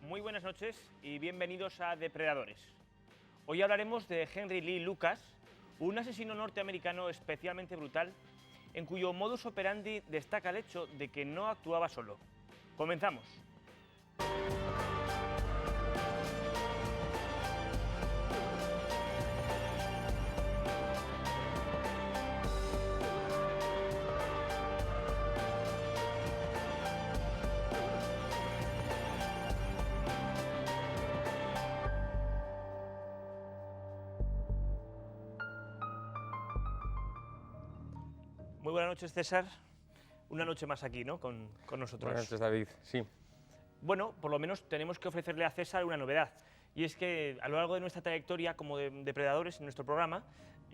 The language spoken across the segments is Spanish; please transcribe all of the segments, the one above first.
Muy buenas noches y bienvenidos a Depredadores. Hoy hablaremos de Henry Lee Lucas, un asesino norteamericano especialmente brutal, en cuyo modus operandi destaca el hecho de que no actuaba solo. Comenzamos. Muy buenas noches, César. Una noche más aquí, ¿no?, con nosotros. Buenas noches, David. Sí. Bueno, por lo menos tenemos que ofrecerle a César una novedad, y es que a lo largo de nuestra trayectoria como depredadores en nuestro programa,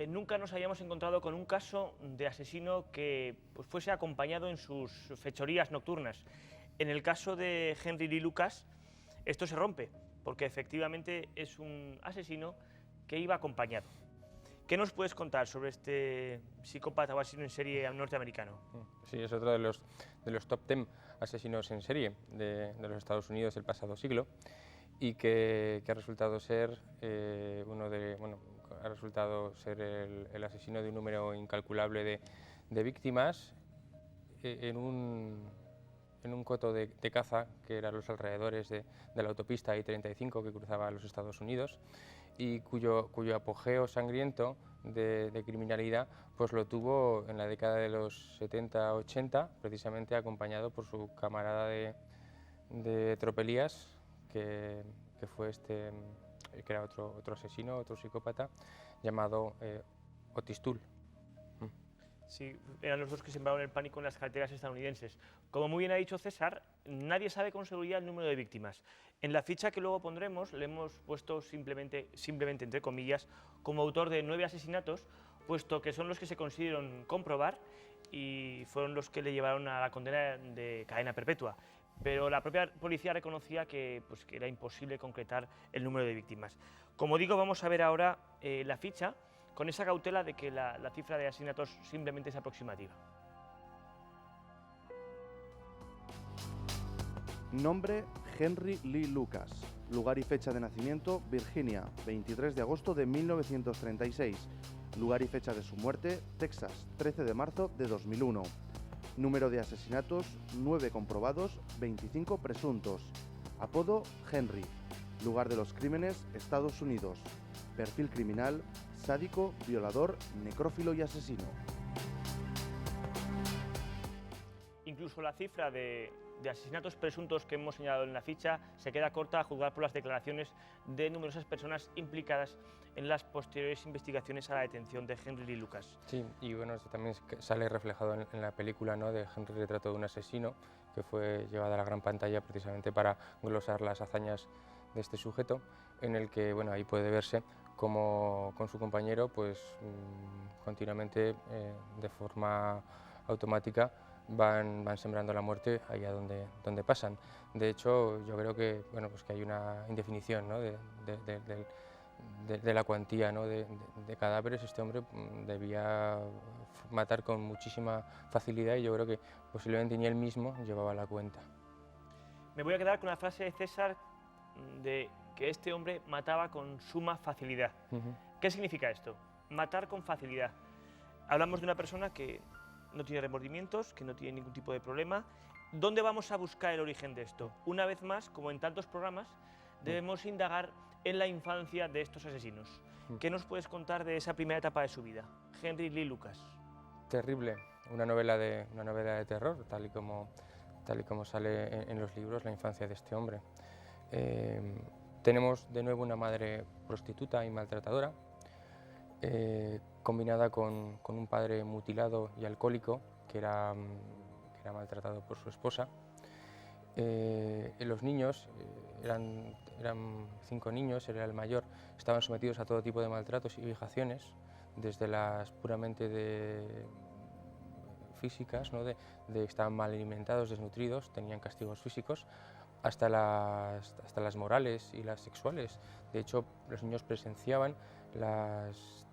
nunca nos habíamos encontrado con un caso de asesino que pues, fuese acompañado en sus fechorías nocturnas. En el caso de Henry Lee Lucas, esto se rompe, porque efectivamente es un asesino que iba acompañado. ¿Qué nos puedes contar sobre este psicópata o asesino en serie norteamericano? Sí, es otro de los top 10 asesinos en serie de los Estados Unidos del pasado siglo y que ha resultado ser el asesino de un número incalculable de víctimas en un coto de caza que era a los alrededores de la autopista I-35 que cruzaba los Estados Unidos y cuyo apogeo sangriento de criminalidad pues lo tuvo en la década de los 70-80, precisamente acompañado por su camarada de tropelías, que fue que era otro asesino, otro psicópata, llamado Otis Toole. Sí, eran los dos que sembraron el pánico en las carreteras estadounidenses. Como muy bien ha dicho César, nadie sabe con seguridad el número de víctimas. En la ficha que luego pondremos le hemos puesto simplemente entre comillas, como autor de 9 asesinatos, puesto que son los que se consiguieron comprobar y fueron los que le llevaron a la condena de cadena perpetua. Pero la propia policía reconocía que era imposible concretar el número de víctimas. Como digo, vamos a ver ahora la ficha, con esa cautela de que la cifra de asesinatos simplemente es aproximativa. Nombre: Henry Lee Lucas. Lugar y fecha de nacimiento: Virginia, 23 de agosto de 1936. Lugar y fecha de su muerte: Texas, 13 de marzo de 2001. Número de asesinatos: 9 comprobados, 25 presuntos. Apodo: Henry. Lugar de los crímenes: Estados Unidos. Perfil criminal: sádico, violador, necrófilo y asesino. Incluso la cifra de asesinatos presuntos que hemos señalado en la ficha se queda corta a juzgar por las declaraciones de numerosas personas implicadas en las posteriores investigaciones a la detención de Henry Lee Lucas. Sí, y bueno, esto también sale reflejado en la película, ¿no?, de Henry, retrato de un asesino, que fue llevada a la gran pantalla precisamente para glosar las hazañas de este sujeto, en el que bueno, ahí puede verse cómo con su compañero pues continuamente de forma automática van sembrando la muerte allá donde pasan. De hecho, yo creo que, bueno, pues que hay una indefinición, ¿no?, de la cuantía, ¿no?, de cadáveres. Este hombre debía matar con muchísima facilidad y yo creo que posiblemente ni él mismo llevaba la cuenta. Me voy a quedar con la frase de César de que este hombre mataba con suma facilidad. ¿Qué significa esto? Matar con facilidad. Hablamos de una persona que no tiene remordimientos, que no tiene ningún tipo de problema. ¿Dónde vamos a buscar el origen de esto? Una vez más, como en tantos programas, debemos indagar en la infancia de estos asesinos. ¿Qué nos puedes contar de esa primera etapa de su vida? Henry Lee Lucas. Terrible, una novela de terror, tal y como sale en los libros, la infancia de este hombre. Tenemos de nuevo una madre prostituta y maltratadora, combinada con un padre mutilado y alcohólico que era maltratado por su esposa. Los niños, eran 5 niños, él era el mayor, estaban sometidos a todo tipo de maltratos y vejaciones, desde las puramente físicas, ¿no?, estaban mal alimentados, desnutridos, tenían castigos físicos, hasta las morales y las sexuales. De hecho, los niños presenciaban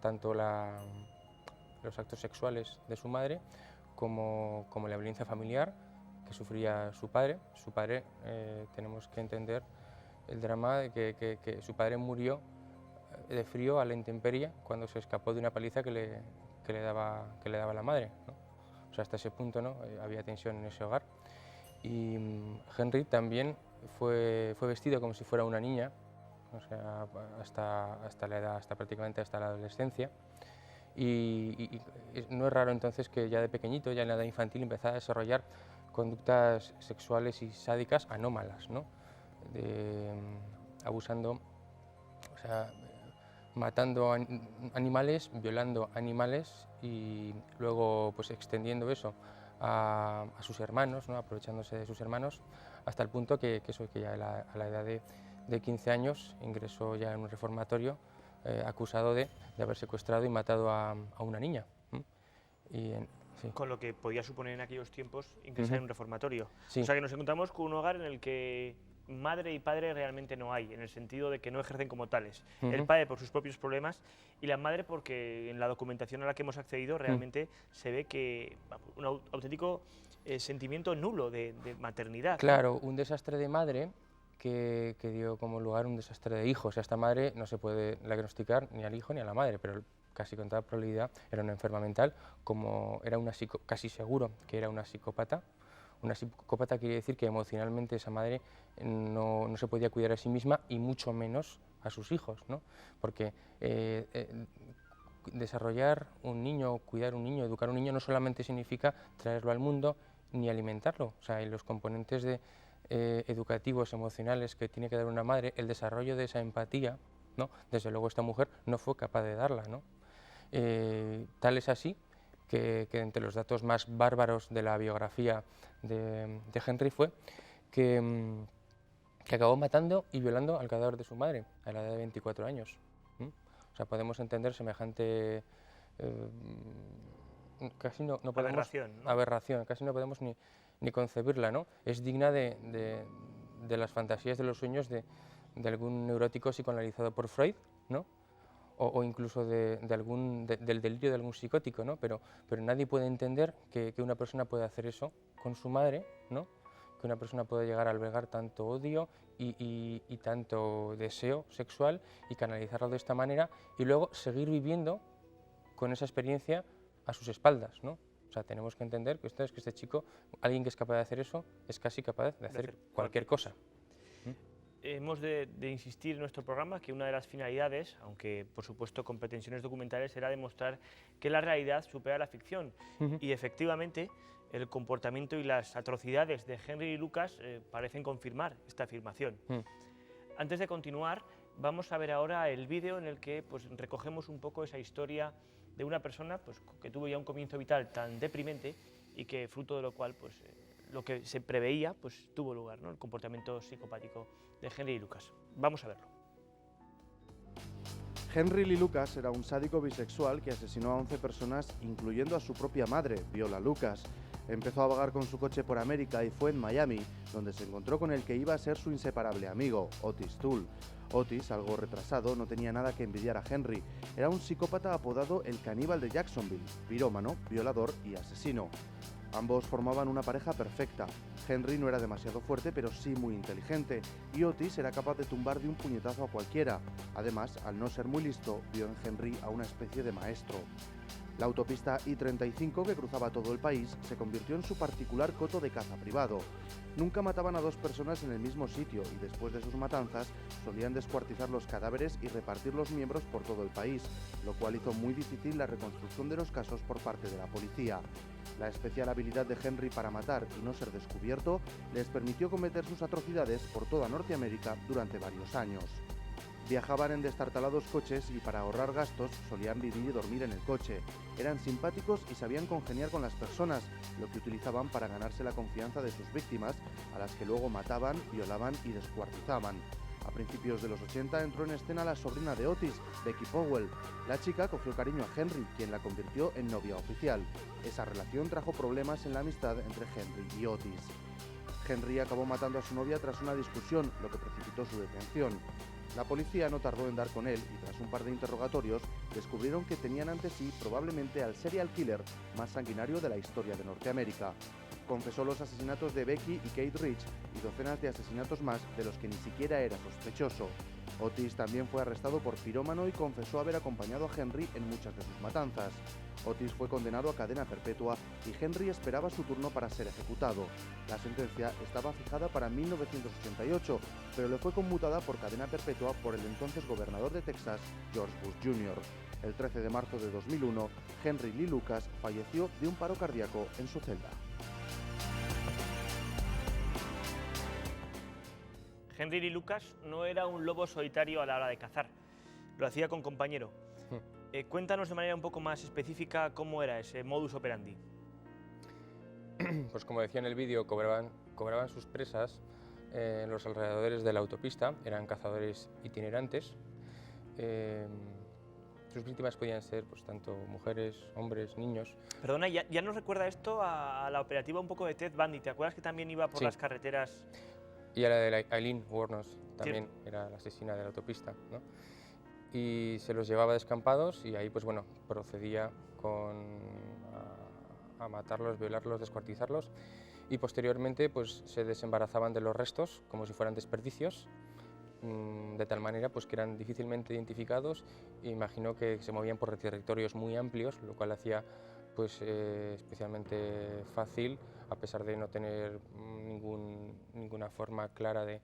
tanto los actos sexuales de su madre como la violencia familiar que sufría su padre. Su padre, tenemos que entender el drama de que su padre murió de frío a la intemperie cuando se escapó de una paliza que le daba la madre, ¿no? O sea, hasta ese punto, ¿no? Había tensión en ese hogar. Y Henry también fue vestido como si fuera una niña, o sea, hasta la edad, prácticamente hasta la adolescencia. Y no es raro entonces que ya de pequeñito, ya en la edad infantil, empezara a desarrollar conductas sexuales y sádicas anómalas, ¿no? Abusando, o sea, matando animales, violando animales y luego pues extendiendo eso a sus hermanos, ¿no? Aprovechándose de sus hermanos, hasta el punto que ya a la edad de 15 años ingresó ya en un reformatorio acusado de haber secuestrado y matado a una niña. Sí. Con lo que podía suponer en aquellos tiempos ingresar en un reformatorio. Sí. O sea que nos encontramos con un hogar en el que madre y padre realmente no hay, en el sentido de que no ejercen como tales. El padre por sus propios problemas y la madre porque en la documentación a la que hemos accedido realmente se ve que un auténtico sentimiento nulo de maternidad. Claro, un desastre de madre que dio como lugar un desastre de hijo. O sea, esta madre no se puede diagnosticar ni al hijo ni a la madre, pero casi con toda probabilidad era una enferma mental, como era casi seguro que era una psicópata. Una psicópata quiere decir que emocionalmente esa madre no se podía cuidar a sí misma y mucho menos a sus hijos, ¿no? Porque desarrollar un niño, cuidar un niño, educar un niño no solamente significa traerlo al mundo ni alimentarlo. O sea, en los componentes educativos, emocionales que tiene que dar una madre, el desarrollo de esa empatía, ¿no? Desde luego esta mujer no fue capaz de darla, ¿no? Tal es así que entre los datos más bárbaros de la biografía de Henry fue que acabó matando y violando al cadáver de su madre a la edad de 24 años. O sea, podemos entender semejante casi no podemos, aberración, ¿no? Aberración, casi no podemos ni concebirla, ¿no? Es digna de las fantasías, de los sueños de algún neurótico psicoanalizado por Freud, ¿no? O incluso del delirio de algún psicótico, ¿no? Pero nadie puede entender que una persona pueda hacer eso con su madre, ¿no? Que una persona pueda llegar a albergar tanto odio y tanto deseo sexual y canalizarlo de esta manera y luego seguir viviendo con esa experiencia a sus espaldas, ¿no? O sea, tenemos que entender que este chico, alguien que es capaz de hacer eso, es casi capaz de hacer cualquier cosa. Hemos de insistir en nuestro programa que una de las finalidades, aunque por supuesto con pretensiones documentales, era demostrar que la realidad supera la ficción. Y efectivamente el comportamiento y las atrocidades de Henry Lucas parecen confirmar esta afirmación. Antes de continuar, vamos a ver ahora el vídeo en el que pues, recogemos un poco esa historia de una persona pues, que tuvo ya un comienzo vital tan deprimente y que fruto de lo cual pues, lo que se preveía pues, tuvo lugar, ¿no? El comportamiento psicopático de Henry Lucas. Vamos a verlo. Henry Lee Lucas era un sádico bisexual que asesinó a 11 personas, incluyendo a su propia madre, Viola Lucas. Empezó a vagar con su coche por América y fue en Miami, donde se encontró con el que iba a ser su inseparable amigo, Otis Toole. Otis, algo retrasado, no tenía nada que envidiar a Henry. Era un psicópata apodado el caníbal de Jacksonville, pirómano, violador y asesino. Ambos formaban una pareja perfecta. Henry no era demasiado fuerte, pero sí muy inteligente, y Otis era capaz de tumbar de un puñetazo a cualquiera. Además, al no ser muy listo, vio en Henry a una especie de maestro. La autopista I-35, que cruzaba todo el país, se convirtió en su particular coto de caza privado. Nunca mataban a dos personas en el mismo sitio y después de sus matanzas solían descuartizar los cadáveres y repartir los miembros por todo el país, lo cual hizo muy difícil la reconstrucción de los casos por parte de la policía. La especial habilidad de Henry para matar y no ser descubierto les permitió cometer sus atrocidades por toda Norteamérica durante varios años. Viajaban en destartalados coches y para ahorrar gastos solían vivir y dormir en el coche. Eran simpáticos y sabían congeniar con las personas, lo que utilizaban para ganarse la confianza de sus víctimas, a las que luego mataban, violaban y descuartizaban. A principios de los 80 entró en escena la sobrina de Otis, Becky Powell. La chica cogió cariño a Henry, quien la convirtió en novia oficial. Esa relación trajo problemas en la amistad entre Henry y Otis. Henry acabó matando a su novia tras una discusión, lo que precipitó su detención. La policía no tardó en dar con él y tras un par de interrogatorios descubrieron que tenían ante sí probablemente al serial killer más sanguinario de la historia de Norteamérica. Confesó los asesinatos de Becky y Kate Rich y docenas de asesinatos más de los que ni siquiera era sospechoso. Otis también fue arrestado por pirómano y confesó haber acompañado a Henry en muchas de sus matanzas. Otis fue condenado a cadena perpetua y Henry esperaba su turno para ser ejecutado. La sentencia estaba fijada para 1988, pero le fue conmutada por cadena perpetua por el entonces gobernador de Texas, George Bush Jr. El 13 de marzo de 2001, Henry Lee Lucas falleció de un paro cardíaco en su celda. Henry Lee Lucas no era un lobo solitario a la hora de cazar, lo hacía con compañero. Cuéntanos de manera un poco más específica cómo era ese modus operandi. Pues como decía en el vídeo, cobraban sus presas en los alrededores de la autopista, eran cazadores itinerantes. Sus víctimas podían ser pues, tanto mujeres, hombres, niños. Perdona, ya nos recuerda esto a la operativa un poco de Ted Bundy. ¿Te acuerdas que también iba por Sí. las carreteras? Y a la de Aileen Wuornos también, era la asesina de la autopista, ¿no? Y se los llevaba descampados y ahí pues bueno, procedía a matarlos, violarlos, descuartizarlos y posteriormente pues se desembarazaban de los restos como si fueran desperdicios, de tal manera pues que eran difícilmente identificados e imagino que se movían por territorios muy amplios, lo cual hacía pues especialmente fácil, a pesar de no tener ninguna forma clara de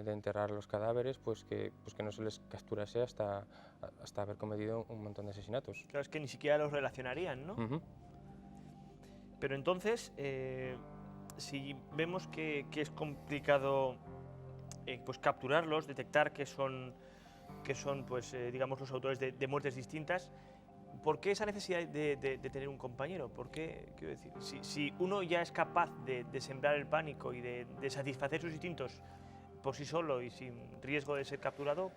enterrar los cadáveres, pues que no se les capturase hasta haber cometido un montón de asesinatos. Claro, es que ni siquiera los relacionarían, ¿no? Pero entonces, si vemos que es complicado pues capturarlos, detectar que son pues, digamos, los autores de muertes distintas, ¿por qué esa necesidad de tener un compañero? ¿Por qué? Quiero decir, si uno ya es capaz de sembrar el pánico y de satisfacer sus instintos por sí solo y sin riesgo de ser capturado,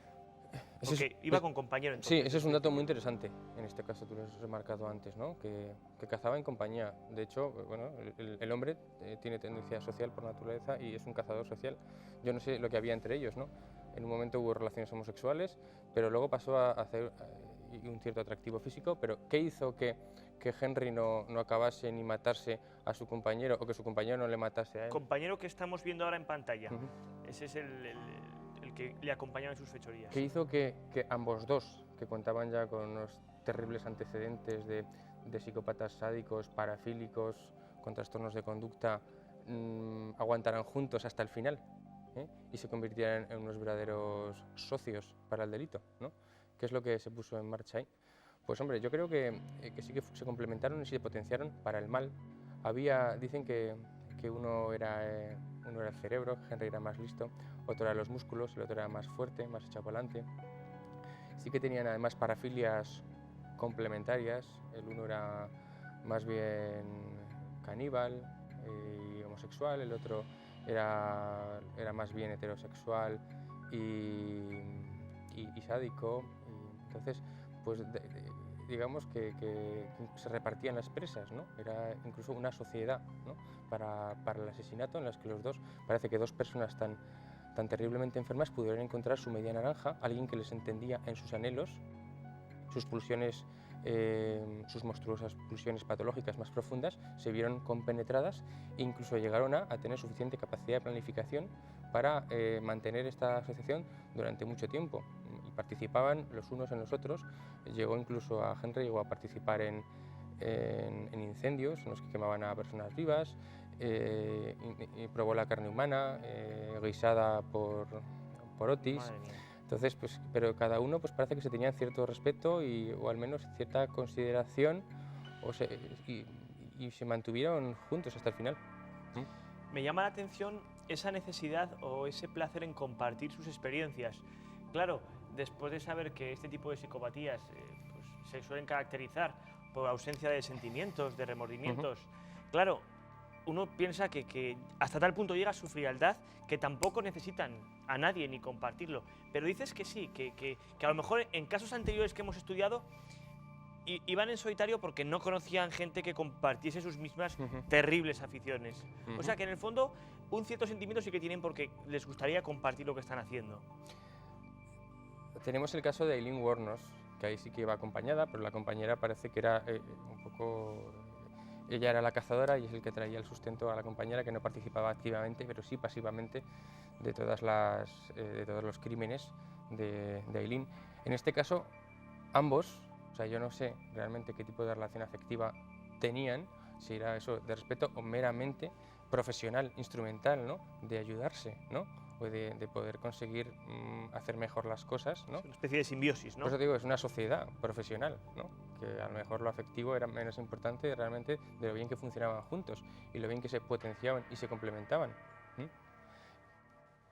porque iba con compañero entonces. Sí, ese es un dato muy interesante. En este caso tú lo has remarcado antes, ¿no? Que cazaba en compañía. De hecho, bueno, el hombre tiene tendencia social por naturaleza y es un cazador social. Yo no sé lo que había entre ellos, ¿no? En un momento hubo relaciones homosexuales, pero luego pasó a hacer un cierto atractivo físico. Pero ¿qué hizo que Henry no acabase ni matase a su compañero o que su compañero no le matase a él? El compañero que estamos viendo ahora en pantalla, ese es el que le acompañaba en sus fechorías. ¿Qué hizo que ambos dos, que contaban ya con unos terribles antecedentes de psicópatas sádicos, parafílicos, con trastornos de conducta, aguantaran juntos hasta el final y se convirtieran en unos verdaderos socios para el delito, ¿no? ¿Qué es lo que se puso en marcha ahí? Pues hombre, yo creo que sí que se complementaron y se potenciaron para el mal. Dicen que uno era el cerebro, Henry era más listo, otro era los músculos, el otro era más fuerte, más echado para adelante. Sí que tenían además parafilias complementarias, el uno era más bien caníbal y homosexual, el otro era más bien heterosexual y sádico. Y entonces, pues digamos que se repartían las presas, ¿no? Era incluso una sociedad, ¿no? para el asesinato en las que los dos, parece que dos personas tan terriblemente enfermas pudieron encontrar su media naranja, alguien que les entendía en sus anhelos, sus pulsiones, sus monstruosas pulsiones patológicas más profundas, se vieron compenetradas e incluso llegaron a tener suficiente capacidad de planificación para mantener esta asociación durante mucho tiempo. Y participaban los unos en los otros, llegó incluso a Henry, llegó a participar en incendios en los que quemaban a personas vivas, y probó la carne humana guisada por Otis. Madre mía. Entonces, pues, pero cada uno pues parece que se tenían cierto respeto o al menos cierta consideración y se mantuvieron juntos hasta el final. Me llama la atención esa necesidad o ese placer en compartir sus experiencias. Claro, después de saber que este tipo de psicopatías pues, se suelen caracterizar por ausencia de sentimientos, de remordimientos, claro, uno piensa que hasta tal punto llega su frialdad que tampoco necesitan a nadie ni compartirlo. Pero dices que sí, que a lo mejor en casos anteriores que hemos estudiado iban en solitario porque no conocían gente que compartiese sus mismas terribles aficiones. O sea que en el fondo un cierto sentimiento sí que tienen porque les gustaría compartir lo que están haciendo. Tenemos el caso de Aileen Wuornos, que ahí sí que iba acompañada, pero la compañera parece que era un poco ella era la cazadora y es el que traía el sustento a la compañera, que no participaba activamente, pero sí pasivamente, de todos los crímenes de Aileen. En este caso, ambos, o sea, yo no sé realmente qué tipo de relación afectiva tenían, si era eso de respeto o meramente profesional, instrumental, ¿no? De ayudarse, ¿no? O de poder conseguir hacer mejor las cosas, ¿no? Es una especie de simbiosis, ¿no? Por eso digo, es una sociedad profesional, ¿no? Que a lo mejor lo afectivo era menos importante realmente de lo bien que funcionaban juntos y lo bien que se potenciaban y se complementaban.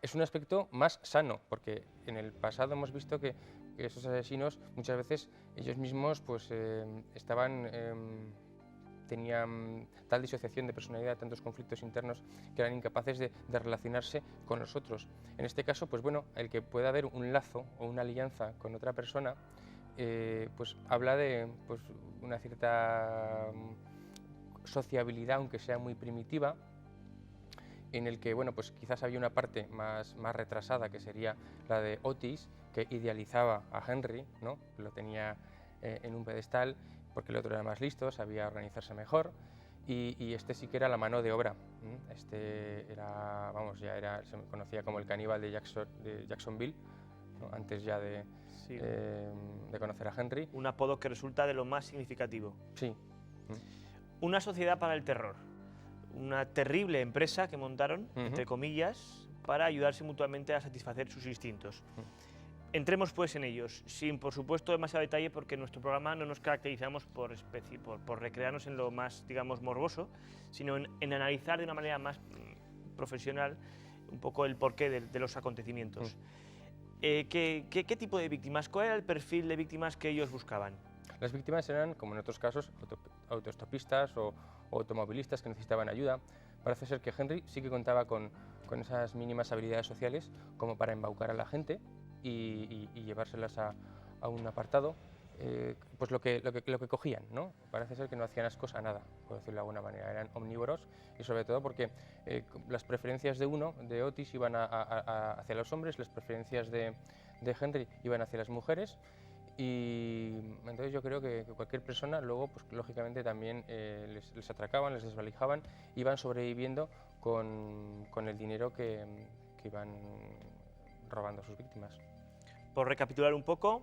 Es un aspecto más sano, porque en el pasado hemos visto que esos asesinos muchas veces ellos mismos pues, tenían tal disociación de personalidad, tantos conflictos internos, que eran incapaces de relacionarse con los otros. En este caso, pues bueno, el que pueda haber un lazo o una alianza con otra persona, pues habla de pues, una cierta sociabilidad, aunque sea muy primitiva, en el que bueno, pues quizás había una parte más retrasada, que sería la de Otis, que idealizaba a Henry, ¿no? Lo tenía en un pedestal, porque el otro era más listo, sabía organizarse mejor, y este sí que era la mano de obra. Este era, vamos, se conocía como el caníbal de Jacksonville, ¿no? Antes ya de conocer a Henry. Un apodo que resulta de lo más significativo. Sí. Una sociedad para el terror. Una terrible empresa que montaron, entre comillas, para ayudarse mutuamente a satisfacer sus instintos. Entremos pues en ellos, sin por supuesto demasiado detalle, porque en nuestro programa no nos caracterizamos por recrearnos en lo más, digamos, morboso, sino en analizar de una manera más profesional un poco el porqué de los acontecimientos. ¿Qué tipo de víctimas? ¿Cuál era el perfil de víctimas que ellos buscaban? Las víctimas eran, como en otros casos, autoestopistas o automovilistas que necesitaban ayuda. Parece ser que Henry sí que contaba con esas mínimas habilidades sociales como para embaucar a la gente y llevárselas a un apartado, pues lo que cogían, ¿no? Parece ser que no hacían ascos a nada, por decirlo de alguna manera. Eran omnívoros y sobre todo porque las preferencias de Otis iban hacia los hombres, las preferencias de Henry iban hacia las mujeres. Y entonces yo creo que cualquier persona luego, pues lógicamente también les atracaban, les desvalijaban, iban sobreviviendo con el dinero que iban robando a sus víctimas. Por recapitular un poco,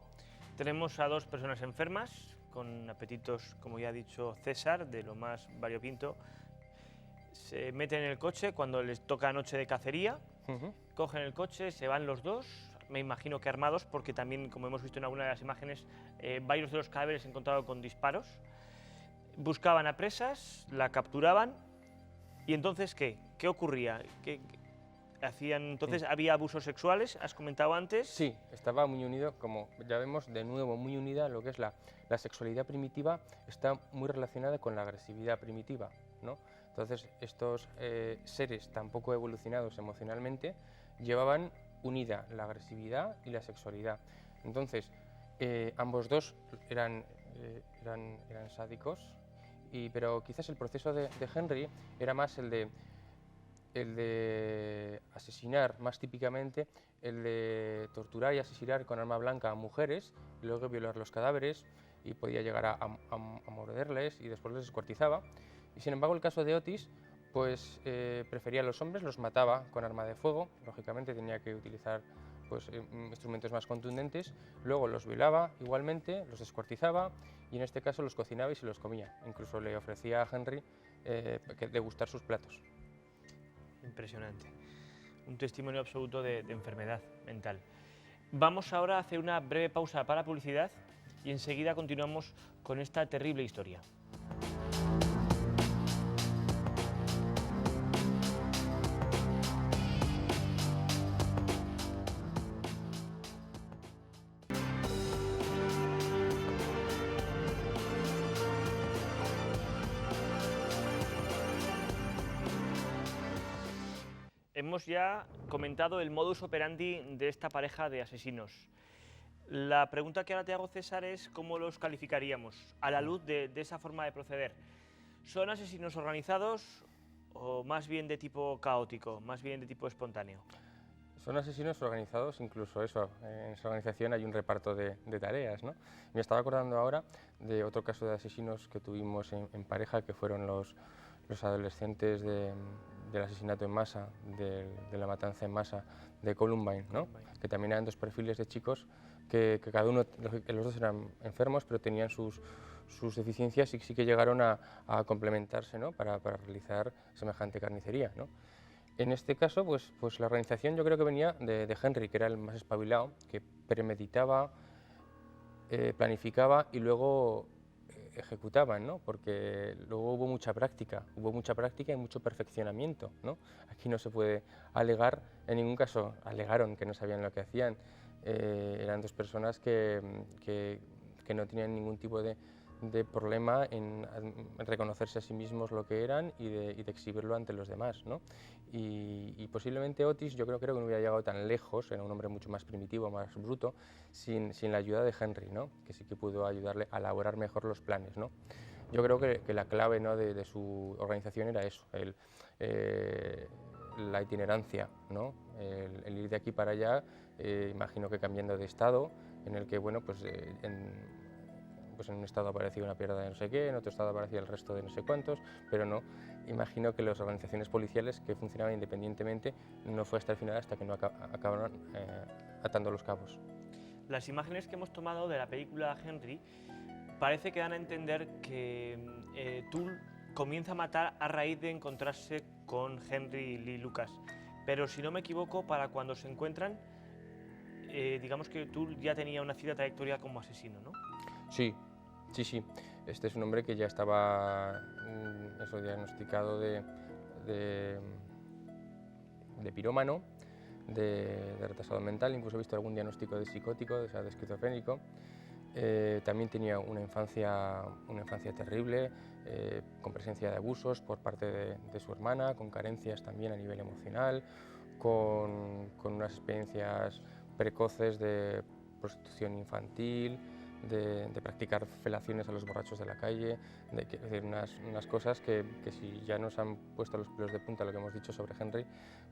tenemos a dos personas enfermas, con apetitos, como ya ha dicho César, de lo más variopinto. Se meten en el coche cuando les toca noche de cacería, cogen el coche, se van los dos, me imagino que armados, porque también, como hemos visto en alguna de las imágenes, varios de los cadáveres se encontraron con disparos. Buscaban a presas, la capturaban, y entonces, ¿qué ocurría? ¿Qué hacían? Entonces, ¿había abusos sexuales? ¿Has comentado antes? Sí, estaba muy unido, como ya vemos, de nuevo muy unida a lo que es la sexualidad primitiva, está muy relacionada con la agresividad primitiva, ¿no? Entonces, estos seres tan poco evolucionados emocionalmente llevaban unida la agresividad y la sexualidad. Entonces, ambos dos eran sádicos, pero quizás el proceso de Henry era más el de asesinar, más típicamente el de torturar y asesinar con arma blanca a mujeres, luego violar los cadáveres y podía llegar a morderles y después les descuartizaba. Y sin embargo, el caso de Otis, pues prefería a los hombres, los mataba con arma de fuego, lógicamente tenía que utilizar pues, instrumentos más contundentes, luego los violaba igualmente, los descuartizaba y en este caso los cocinaba y se los comía. Incluso le ofrecía a Henry degustar sus platos. Impresionante. Un testimonio absoluto de enfermedad mental. Vamos ahora a hacer una breve pausa para publicidad y enseguida continuamos con esta terrible historia. Hemos ya comentado el modus operandi de esta pareja de asesinos. La pregunta que ahora te hago, César, es cómo los calificaríamos a la luz de esa forma de proceder. ¿Son asesinos organizados o más bien de tipo caótico, más bien de tipo espontáneo? Son asesinos organizados, incluso eso, en esa organización hay un reparto de tareas, ¿no? Me estaba acordando ahora de otro caso de asesinos que tuvimos en pareja, que fueron los adolescentes del asesinato en masa, de la matanza en masa de Columbine, ¿no? Que también eran dos perfiles de chicos que cada uno, que los dos eran enfermos, pero tenían sus deficiencias y sí que llegaron a complementarse, ¿no? Para realizar semejante carnicería, ¿no? En este caso, pues la organización yo creo que venía de Henry, que era el más espabilado, que premeditaba, planificaba y luego ejecutaban, ¿no? Porque luego hubo mucha práctica y mucho perfeccionamiento, ¿no? Aquí no se puede alegar, en ningún caso alegaron que no sabían lo que hacían. Eran dos personas que no tenían ningún tipo de problema en reconocerse a sí mismos lo que eran y de exhibirlo ante los demás, ¿no? Y posiblemente Otis yo creo que no hubiera llegado tan lejos, era un hombre mucho más primitivo, más bruto, sin la ayuda de Henry, ¿no? Que sí que pudo ayudarle a elaborar mejor los planes, ¿no? Yo creo que la clave, ¿no? de su organización era eso, la itinerancia, ¿no? El ir de aquí para allá, imagino que cambiando de estado, en el que, bueno, pues en un estado aparecía una pierna de no sé qué, en otro estado aparecía el resto de no sé cuántos, pero no, imagino que las organizaciones policiales que funcionaban independientemente no fue hasta el final, hasta que no acabaron atando los cabos. Las imágenes que hemos tomado de la película Henry parece que dan a entender que Toole comienza a matar a raíz de encontrarse con Henry Lee Lucas, pero si no me equivoco, para cuando se encuentran, digamos que Toole ya tenía una cierta trayectoria como asesino, ¿no? Sí. Este es un hombre que ya estaba diagnosticado de pirómano, de retrasado mental, incluso he visto algún diagnóstico de psicótico, de esquizofrénico. También tenía una infancia terrible, con presencia de abusos por parte de su hermana, con carencias también a nivel emocional, con unas experiencias precoces de prostitución infantil, de practicar felaciones a los borrachos de la calle, es decir, unas cosas que si ya nos han puesto los pelos de punta lo que hemos dicho sobre Henry,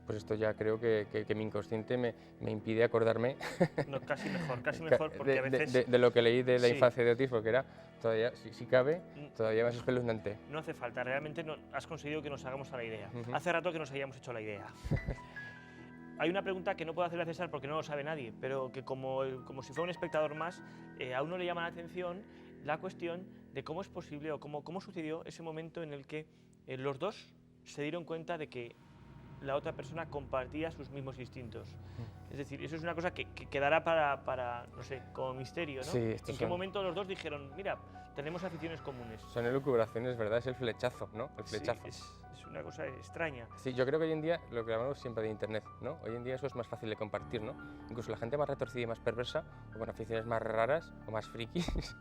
pues esto ya creo que mi inconsciente me impide acordarme No, casi mejor, porque a veces... de lo que leí de la Sí. infancia de Otis, porque era todavía, si cabe, todavía más espeluznante. No hace falta, realmente has conseguido que nos hagamos a la idea. Ujú. Hace rato que nos hayamos hecho la idea. Hay una pregunta que no puedo hacerle a César porque no lo sabe nadie, pero que como si fuera un espectador más, a uno le llama la atención la cuestión de cómo es posible o cómo sucedió ese momento en el que los dos se dieron cuenta de que la otra persona compartía sus mismos instintos. Es decir, eso es una cosa que quedará para, no sé, como misterio, ¿no? Sí, ¿En qué momento los dos dijeron, mira, tenemos aficiones comunes? Son elucubraciones, ¿verdad? Es el flechazo, ¿no? El flechazo. Sí, es una cosa extraña. Sí, yo creo que hoy en día, lo que hablamos siempre de Internet, ¿no? Hoy en día eso es más fácil de compartir, ¿no? Incluso la gente más retorcida y más perversa, o con aficiones más raras o más frikis,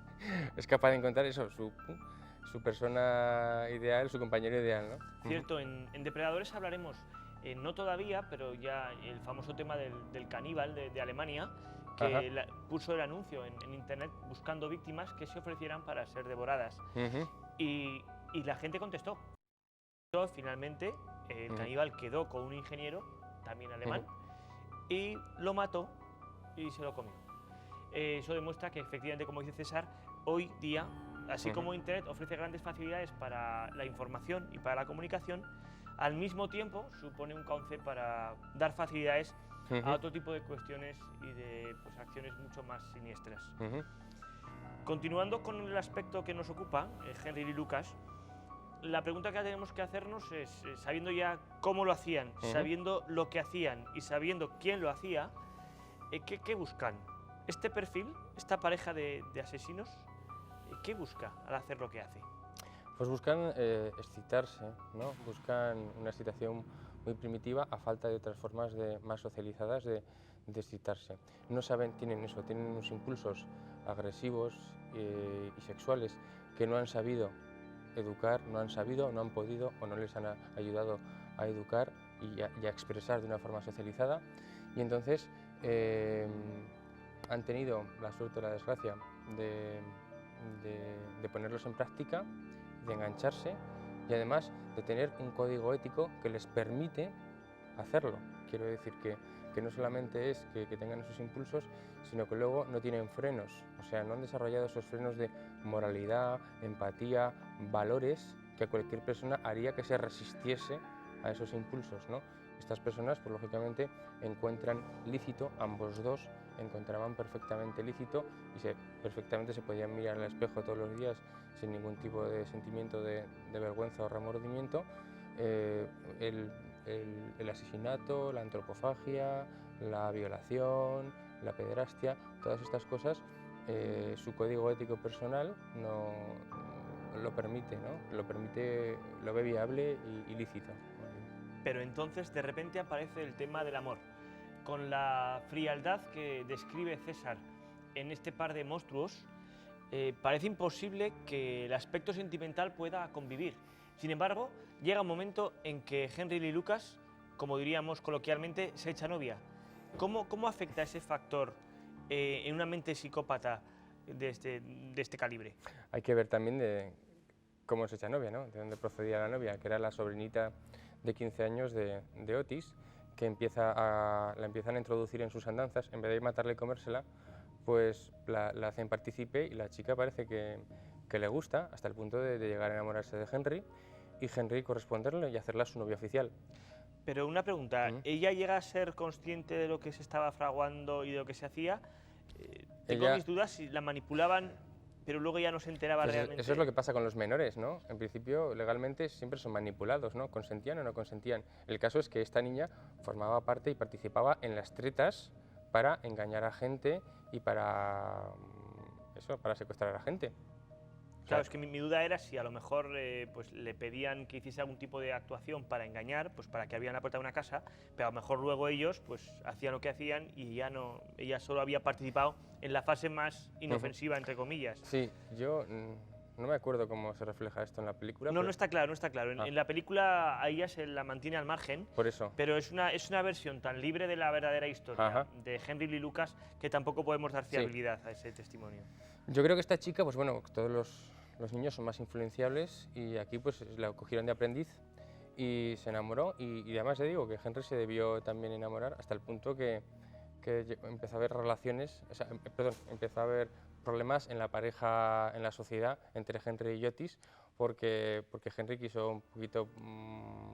es capaz de encontrar eso, su persona ideal, su compañero ideal, ¿no? Cierto, en Depredadores hablaremos, no todavía, pero ya el famoso tema del caníbal de Alemania, que puso el anuncio en Internet buscando víctimas que se ofrecieran para ser devoradas. Y la gente contestó. Finalmente, el caníbal quedó con un ingeniero, también alemán, y lo mató y se lo comió. Eso demuestra que efectivamente, como dice César, hoy día, así como Internet ofrece grandes facilidades para la información y para la comunicación, al mismo tiempo supone un cauce para dar facilidades a otro tipo de cuestiones y de acciones mucho más siniestras. Continuando con el aspecto que nos ocupa, Henry Lee Lucas, la pregunta que tenemos que hacernos es, sabiendo ya cómo lo hacían, sabiendo lo que hacían y sabiendo quién lo hacía, ¿qué buscan? ¿Este perfil, esta pareja de asesinos, qué busca al hacer lo que hace? Pues buscan excitarse, ¿no? Buscan una excitación muy primitiva a falta de otras formas más socializadas de excitarse. No saben, tienen unos impulsos agresivos y sexuales que no han sabido educar, no han podido o no les han ayudado a educar y a expresar de una forma socializada, y entonces han tenido la suerte o la desgracia de ponerlos en práctica, de engancharse y además de tener un código ético que les permite hacerlo. Quiero decir que que no solamente es que tengan esos impulsos, sino que luego no tienen frenos, o sea, no han desarrollado esos frenos de moralidad, empatía, valores que a cualquier persona haría que se resistiese a esos impulsos, ¿no? Estas personas, pues lógicamente, encuentran lícito, ambos dos encontraban perfectamente lícito y perfectamente se podían mirar al espejo todos los días sin ningún tipo de sentimiento de vergüenza o remordimiento. El asesinato, la antropofagia, la violación, la pederastia, todas estas cosas, su código ético personal no lo permite, ¿no? Lo permite, lo ve viable y lícito. Pero entonces de repente aparece el tema del amor. Con la frialdad que describe César en este par de monstruos, parece imposible que el aspecto sentimental pueda convivir. Sin embargo, llega un momento en que Henry Lee Lucas, como diríamos coloquialmente, se echa novia. ¿Cómo afecta ese factor en una mente psicópata de este calibre? Hay que ver también de cómo se echa novia, ¿no? De dónde procedía la novia, que era la sobrinita de 15 años de Otis, que la empiezan a introducir en sus andanzas. En vez de matarla y comérsela, pues la hacen partícipe y la chica parece que le gusta, hasta el punto de llegar a enamorarse de Henry y Henry corresponderle y hacerla su novia oficial. Pero una pregunta, ¿ella llega a ser consciente de lo que se estaba fraguando y de lo que se hacía? Tengo mis dudas si la manipulaban, pero luego ya no se enteraba pues realmente. Eso es lo que pasa con los menores, ¿no? En principio, legalmente siempre son manipulados, ¿no? ¿Consentían o no consentían? El caso es que esta niña formaba parte y participaba en las tretas para engañar a gente y para secuestrar a gente. Claro, es que mi duda era si a lo mejor pues le pedían que hiciese algún tipo de actuación para engañar, pues para que abrieran la puerta de una casa, pero a lo mejor luego ellos pues hacían lo que hacían y ya no, ella solo había participado en la fase más inofensiva, entre comillas. Sí, yo no me acuerdo cómo se refleja esto en la película. No, no está claro, no está claro. En la película a ella se la mantiene al margen, por eso. Pero es una versión tan libre de la verdadera historia de Henry Lee Lucas que tampoco podemos dar fiabilidad a ese testimonio. Yo creo que esta chica, pues bueno, todos los niños son más influenciables y aquí pues la cogieron de aprendiz y se enamoró y además le digo que Henry se debió también enamorar hasta el punto que empezó a haber relaciones, empezó a haber problemas en la pareja, en la sociedad entre Henry y Otis porque Henry quiso un poquito,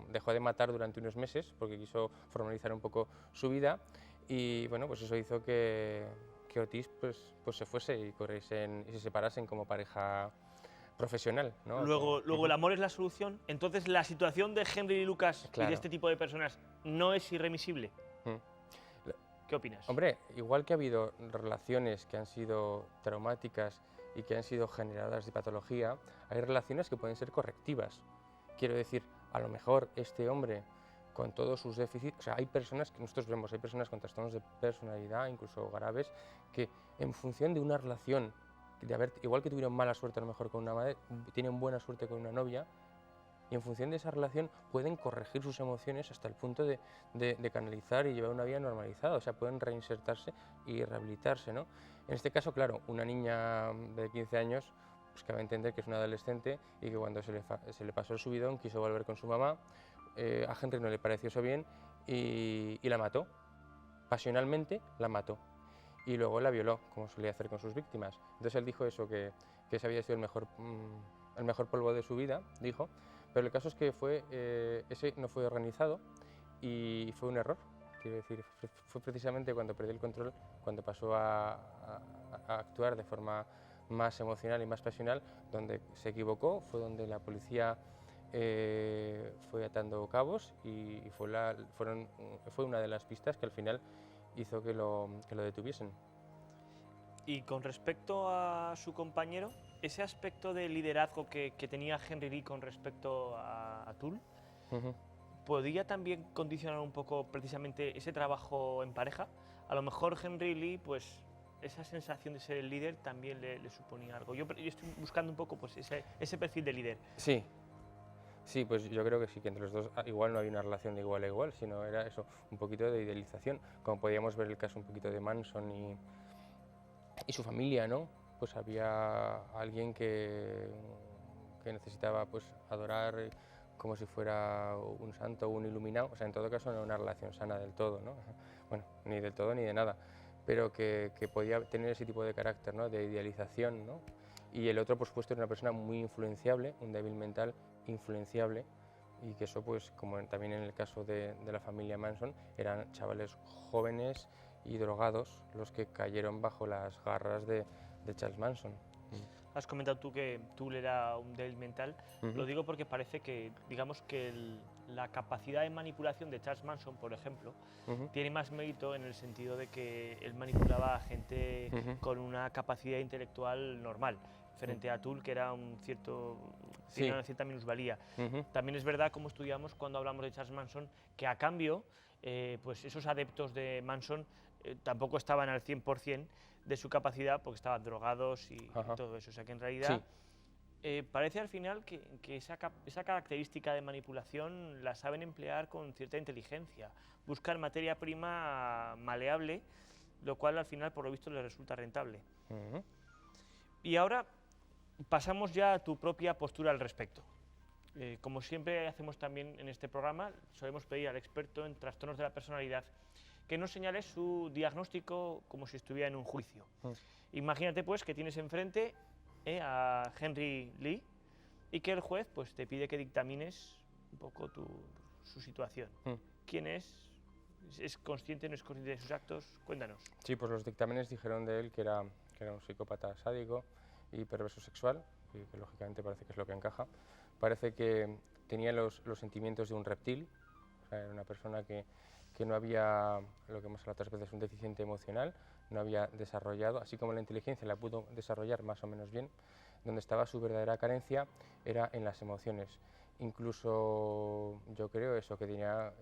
dejó de matar durante unos meses porque quiso formalizar un poco su vida y bueno, pues eso hizo que Otis pues se fuese y se separasen como pareja profesional, ¿no? Luego el amor es la solución. Entonces, ¿la situación de Henry Lee Lucas y de este tipo de personas no es irremisible? ¿Qué opinas? Hombre, igual que ha habido relaciones que han sido traumáticas y que han sido generadoras de patología, hay relaciones que pueden ser correctivas. Quiero decir, a lo mejor este hombre, con todos sus déficits, o sea, hay personas que nosotros vemos, hay personas con trastornos de personalidad, incluso graves, que en función de una relación, igual que tuvieron mala suerte a lo mejor con una madre, tienen buena suerte con una novia, y en función de esa relación pueden corregir sus emociones hasta el punto de canalizar y llevar una vida normalizada, o sea, pueden reinsertarse y rehabilitarse, ¿no? En este caso, claro, una niña de 15 años, pues que va a entender que es una adolescente y que cuando se le pasó el subidón quiso volver con su mamá, a Henry no le pareció eso bien y la mató, pasionalmente la mató. Y luego la violó, como solía hacer con sus víctimas. Entonces él dijo eso, que ese había sido el mejor polvo de su vida, dijo, pero el caso es que ese no fue organizado y fue un error. Quiero decir, fue precisamente cuando perdió el control, cuando pasó a actuar de forma más emocional y más pasional, donde se equivocó, fue donde la policía fue atando cabos y fue una de las pistas que al final hizo que lo detuviesen. Y con respecto a su compañero, ese aspecto de liderazgo que tenía Henry Lee con respecto a Tull, ¿podría también condicionar un poco precisamente ese trabajo en pareja? A lo mejor Henry Lee, pues esa sensación de ser el líder también le suponía algo. Yo estoy buscando un poco pues, ese perfil de líder. Sí, pues yo creo que sí, que entre los dos igual no había una relación de igual a igual, sino era eso, un poquito de idealización, como podíamos ver el caso un poquito de Manson y su familia, ¿no? Pues había alguien que necesitaba pues adorar como si fuera un santo o un iluminado, o sea, en todo caso no era una relación sana del todo, ¿no? bueno, ni del todo ni de nada, pero que podía tener ese tipo de carácter, ¿no? De idealización, ¿no? Y el otro, por supuesto, era una persona muy influenciable, un débil mental influenciable, y que eso, pues, como también en el caso de la familia Manson, eran chavales jóvenes y drogados los que cayeron bajo las garras de Charles Manson. Has comentado tú que Tool era un débil mental. Lo digo porque parece que, digamos que la capacidad de manipulación de Charles Manson, por ejemplo, tiene más mérito en el sentido de que él manipulaba a gente con una capacidad intelectual normal, frente a Tool, que era tenía una cierta minusvalía. También es verdad, como estudiamos cuando hablamos de Charles Manson, que a cambio, pues esos adeptos de Manson tampoco estaban al 100% de su capacidad, porque estaban drogados y todo eso. O sea que en realidad parece al final que esa característica de manipulación la saben emplear con cierta inteligencia. Buscan materia prima maleable, lo cual al final por lo visto les resulta rentable. Y ahora pasamos ya a tu propia postura al respecto. Como siempre hacemos también en este programa, solemos pedir al experto en trastornos de la personalidad que nos señale su diagnóstico como si estuviera en un juicio. Imagínate pues que tienes enfrente a Henry Lee y que el juez pues te pide que dictamines un poco su situación. ¿Quién es? ¿Es consciente o no es consciente de sus actos? Cuéntanos. Sí, pues los dictámenes dijeron de él que era un psicópata sádico y perverso sexual, y que lógicamente parece que es lo que encaja. Parece que tenía los sentimientos de un reptil, o sea, era una persona que no había, lo que hemos hablado otras veces, un deficiente emocional, no había desarrollado, así como la inteligencia la pudo desarrollar más o menos bien. Donde estaba su verdadera carencia era en las emociones. Incluso yo creo eso, que tenía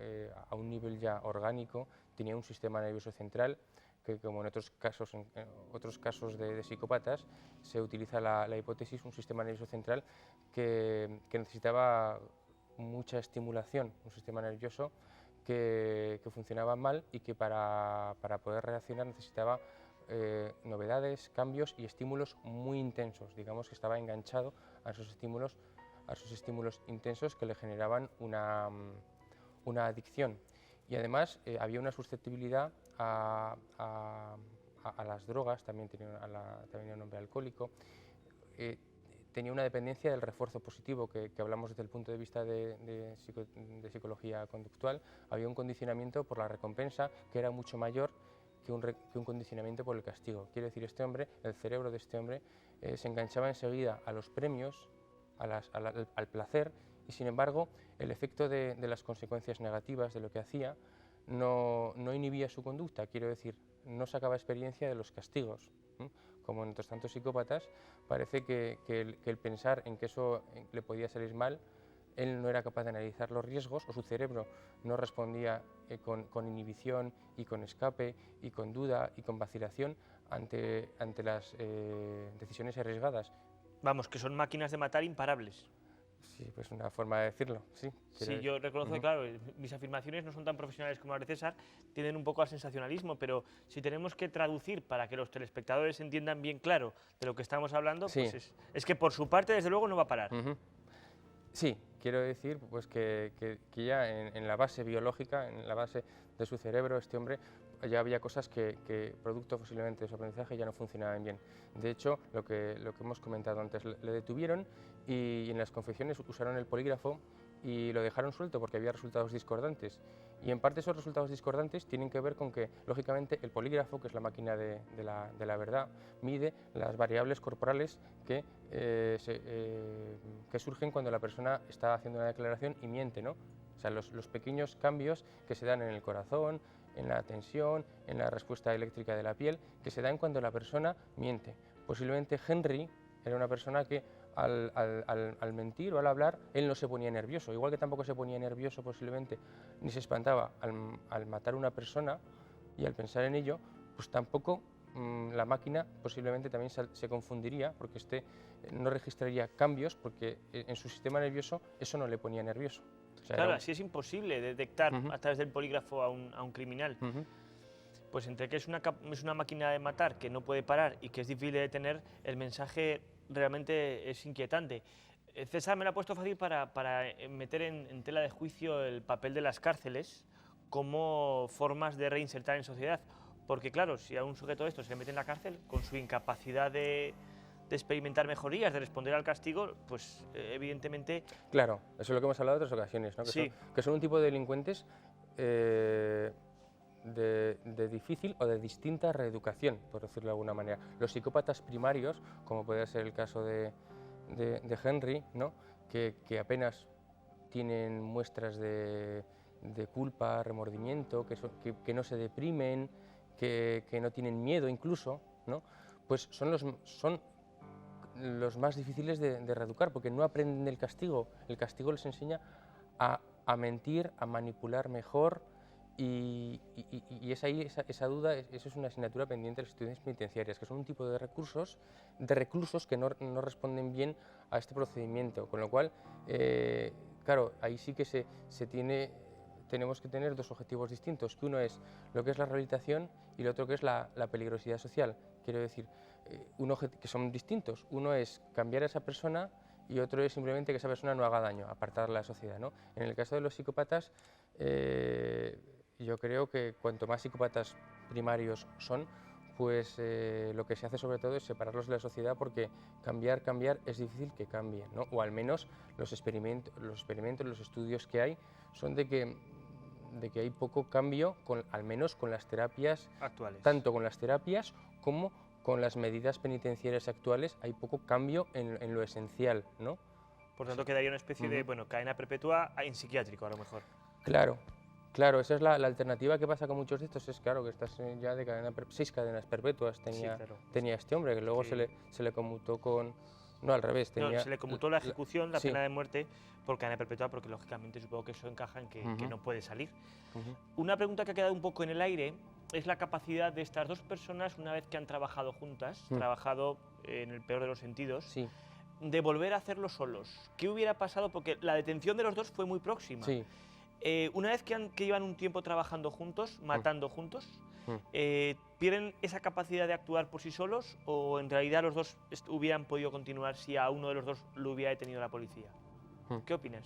a un nivel ya orgánico, tenía un sistema nervioso central que, como en otros casos de psicópatas, se utiliza la hipótesis, un sistema nervioso central que necesitaba mucha estimulación, un sistema nervioso que funcionaba mal y que para poder reaccionar necesitaba novedades, cambios y estímulos muy intensos. Digamos que estaba enganchado a esos estímulos intensos que le generaban una adicción. Y además había una susceptibilidad a las drogas, también tenía un hombre alcohólico. Tenía una dependencia del refuerzo positivo, que hablamos desde el punto de vista de psicología conductual. Había un condicionamiento por la recompensa que era mucho mayor que un condicionamiento por el castigo. Quiere decir, el cerebro de este hombre se enganchaba enseguida a los premios, al placer, y sin embargo el efecto de las consecuencias negativas de lo que hacía no inhibía su conducta. Quiero decir, no sacaba experiencia de los castigos. Como en otros tantos psicópatas, parece que el pensar en que eso le podía salir mal, él no era capaz de analizar los riesgos, o su cerebro no respondía con inhibición y con escape y con duda y con vacilación ante las decisiones arriesgadas. Vamos, que son máquinas de matar imparables. Sí, pues una forma de decirlo, sí. Sí, yo reconozco que, claro, mis afirmaciones no son tan profesionales como las de César, tienden un poco al sensacionalismo, pero si tenemos que traducir para que los telespectadores entiendan bien claro de lo que estamos hablando, pues es que por su parte, desde luego, no va a parar. Sí, quiero decir pues que ya en la base biológica, en la base de su cerebro, este hombre ya había cosas que producto posiblemente de su aprendizaje ya no funcionaban bien. De hecho, lo que hemos comentado antes, le detuvieron y en las confesiones usaron el polígrafo y lo dejaron suelto porque había resultados discordantes. Y en parte esos resultados discordantes tienen que ver con que, lógicamente, el polígrafo, que es la máquina de la verdad, mide las variables corporales que surgen cuando la persona está haciendo una declaración y miente, ¿no? O sea, los pequeños cambios que se dan en el corazón, en la tensión, en la respuesta eléctrica de la piel, que se dan cuando la persona miente. Posiblemente Henry era una persona que al mentir o al hablar, él no se ponía nervioso, igual que tampoco se ponía nervioso posiblemente, ni se espantaba al matar a una persona, y al pensar en ello, pues tampoco la máquina posiblemente también se confundiría, porque no registraría cambios, porque en su sistema nervioso eso no le ponía nervioso. O sea, claro, así es imposible detectar a través del polígrafo a un criminal. Pues entre que es una máquina de matar que no puede parar y que es difícil de detener, el mensaje realmente es inquietante. César me lo ha puesto fácil para meter en tela de juicio el papel de las cárceles como formas de reinsertar en sociedad. Porque claro, si a un sujeto de esto se le mete en la cárcel, con su incapacidad de experimentar mejorías, de responder al castigo, pues evidentemente... Claro, eso es lo que hemos hablado en otras ocasiones, ¿no? Sí. Que son un tipo de delincuentes de difícil o de distinta reeducación, por decirlo de alguna manera. Los psicópatas primarios, como puede ser el caso de Henry, ¿no? que apenas tienen muestras de culpa, remordimiento, que no se deprimen, que no tienen miedo incluso, ¿no? Pues son los más difíciles de reeducar, porque no aprenden el castigo les enseña a mentir, a manipular mejor, y es ahí esa duda, eso es una asignatura pendiente de las instituciones penitenciarias, que son un tipo de reclusos que no responden bien a este procedimiento, con lo cual, claro, ahí sí que tenemos que tener dos objetivos distintos, que uno es lo que es la rehabilitación y el otro que es la peligrosidad social. Quiero decir, que son distintos. Uno es cambiar a esa persona y otro es simplemente que esa persona no haga daño, apartarla de la sociedad, ¿no? En el caso de los psicópatas, yo creo que cuanto más psicópatas primarios son, pues lo que se hace sobre todo es separarlos de la sociedad, porque cambiar es difícil que cambien, ¿no? O al menos los experimentos, los estudios que hay son de que hay poco cambio, al menos con las terapias actuales. Tanto con las terapias como con las medidas penitenciarias actuales hay poco cambio en lo esencial, ¿no? Por tanto, quedaría una especie de, bueno, cadena perpetua en psiquiátrico, a lo mejor. Claro, esa es la alternativa que pasa con muchos de estos, es claro que estás ya de 6 cadenas perpetuas tenía este hombre, que luego se le conmutó con... No, al revés. Se le conmutó la ejecución, la sí. pena de muerte, por cadena perpetua, porque lógicamente supongo que eso encaja en que no puede salir. Una pregunta que ha quedado un poco en el aire es la capacidad de estas dos personas, una vez que han trabajado juntas, trabajado en el peor de los sentidos, sí. de volver a hacerlo solos. ¿Qué hubiera pasado? Porque la detención de los dos fue muy próxima. Sí. Una vez que llevan un tiempo trabajando juntos, matando juntos, ¿pierden esa capacidad de actuar por sí solos o en realidad los dos hubieran podido continuar si a uno de los dos lo hubiera detenido la policía? ¿Qué opinas?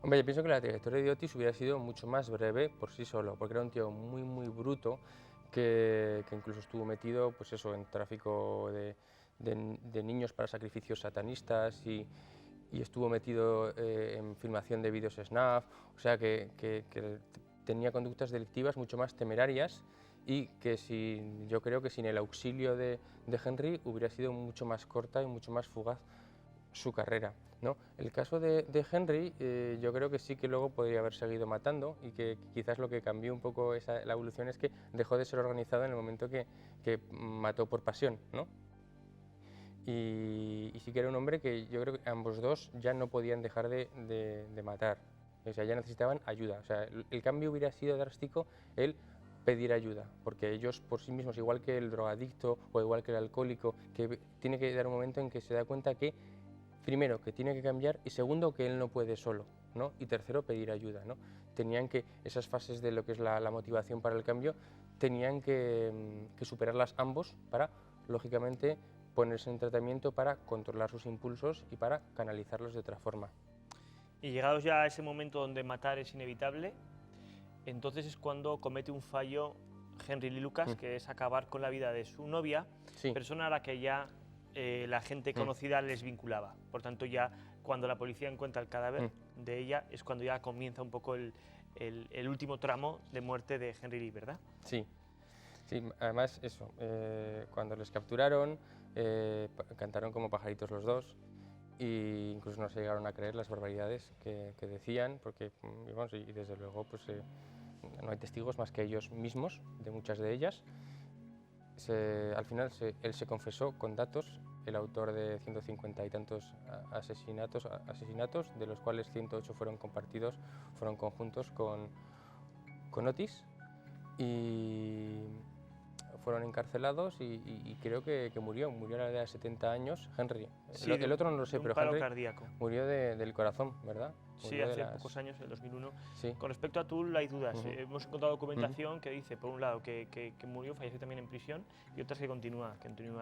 Hombre, yo pienso que la trayectoria de Otis hubiera sido mucho más breve por sí solo, porque era un tío muy, muy bruto que incluso estuvo metido, pues eso, en tráfico de niños para sacrificios satanistas y estuvo metido en filmación de vídeos snuff, o sea que tenía conductas delictivas mucho más temerarias y que yo creo que sin el auxilio de Henry hubiera sido mucho más corta y mucho más fugaz su carrera, ¿no? El caso de Henry, yo creo que sí que luego podría haber seguido matando y que quizás lo que cambió un poco la evolución es que dejó de ser organizado en el momento que mató por pasión, ¿no? Y sí que era un hombre que yo creo que ambos dos ya no podían dejar de matar, o sea, ya necesitaban ayuda, o sea, el cambio hubiera sido drástico el pedir ayuda, porque ellos por sí mismos, igual que el drogadicto o igual que el alcohólico, que tiene que dar un momento en que se da cuenta que, primero, que tiene que cambiar y segundo, que él no puede solo, ¿no? Y tercero, pedir ayuda, ¿no? Tenían que, esas fases de lo que es la motivación para el cambio, tenían que superarlas ambos para, lógicamente, ponerse en tratamiento para controlar sus impulsos y para canalizarlos de otra forma. Y llegados ya a ese momento donde matar es inevitable, entonces es cuando comete un fallo Henry Lee Lucas, que es acabar con la vida de su novia, persona a la que ya la gente conocida les vinculaba. Por tanto, ya cuando la policía encuentra el cadáver de ella es cuando ya comienza un poco el último tramo de muerte de Henry Lee, ¿verdad? Sí, además eso, cuando les capturaron, cantaron como pajaritos los dos e incluso no se llegaron a creer las barbaridades que decían, porque vamos, y desde luego pues, no hay testigos más que ellos mismos de muchas de ellas. Al final él se confesó con datos, el autor de 150 y tantos asesinatos, de los cuales 108 fueron conjuntos con Otis, y fueron encarcelados y creo que murió a la edad de 70 años, Henry. Sí, el otro no lo sé, un pero paro Henry cardíaco. murió del corazón, ¿verdad? Sí, Murió de hace pocos años, en el 2001. Sí. Con respecto a Tull hay dudas. Ujú. Hemos encontrado documentación que dice, por un lado, que murió, falleció también en prisión, y otras que continúa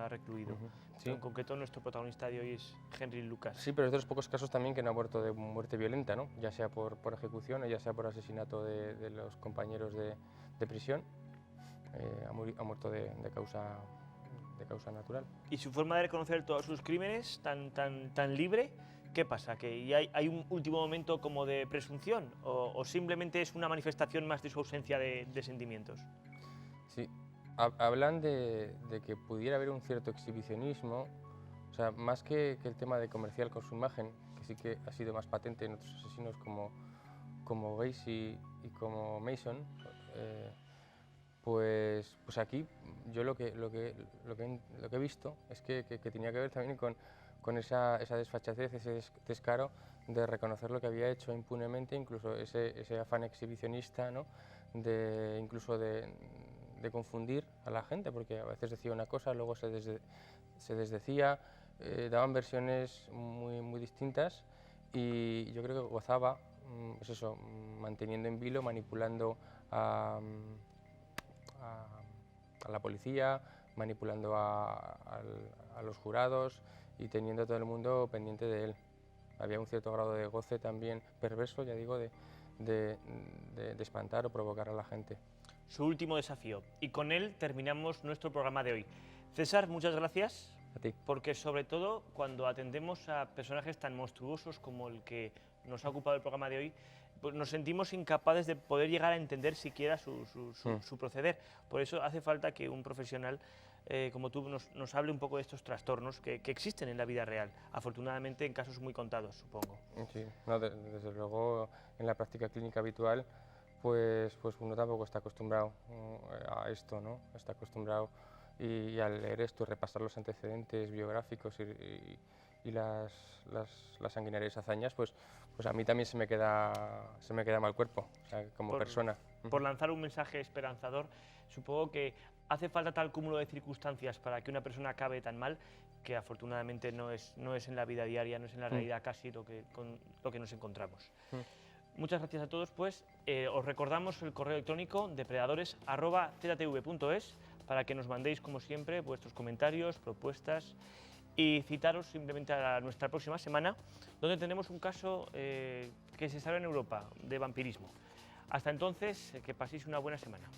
recluido. Ujú. Pero Sí. en concreto, nuestro protagonista de hoy es Henry Lucas. Sí, pero es de los pocos casos también que no ha muerto de muerte violenta, ¿no? Ya sea por ejecución o ya sea por asesinato de los compañeros de prisión. Ha muerto de causa natural. Y su forma de reconocer todos sus crímenes tan libre, ¿qué pasa? ¿Que ya hay un último momento como de presunción? ¿O simplemente es una manifestación más de su ausencia de sentimientos? Sí, hablan de que pudiera haber un cierto exhibicionismo, o sea, más que el tema de comercial con su imagen, que sí que ha sido más patente en otros asesinos como Gacy y como Mason, pues aquí yo lo que he visto es que tenía que ver también con esa desfachatez, ese descaro de reconocer lo que había hecho impunemente, incluso ese afán exhibicionista, ¿no? Incluso de confundir a la gente, porque a veces decía una cosa, luego se desdecía, daban versiones muy distintas y yo creo que gozaba, pues eso, manteniendo en vilo, manipulando a la policía, manipulando a los jurados y teniendo a todo el mundo pendiente de él. Había un cierto grado de goce también perverso, ya digo, de espantar o provocar a la gente. Su último desafío. Y con él terminamos nuestro programa de hoy. César, muchas gracias. A ti. Porque sobre todo cuando atendemos a personajes tan monstruosos como el que nos ha ocupado el programa de hoy, pues nos sentimos incapaces de poder llegar a entender siquiera su proceder. Por eso hace falta que un profesional como tú nos hable un poco de estos trastornos que existen en la vida real, afortunadamente en casos muy contados, supongo. Sí, no, desde luego en la práctica clínica habitual pues uno tampoco está acostumbrado a esto, ¿no? Está acostumbrado y al leer esto, repasar los antecedentes biográficos y las sanguinarias hazañas, pues a mí también se me queda mal cuerpo, o sea, como persona. Por lanzar un mensaje esperanzador, supongo que hace falta tal cúmulo de circunstancias para que una persona acabe tan mal que afortunadamente no es en la vida diaria, no es en la realidad casi con lo que nos encontramos. Muchas gracias a todos, pues os recordamos el correo electrónico depredadores@ztv.es para que nos mandéis, como siempre, vuestros comentarios, propuestas y citaros simplemente a nuestra próxima semana, donde tenemos un caso que se sabe en Europa de vampirismo. Hasta entonces, que paséis una buena semana.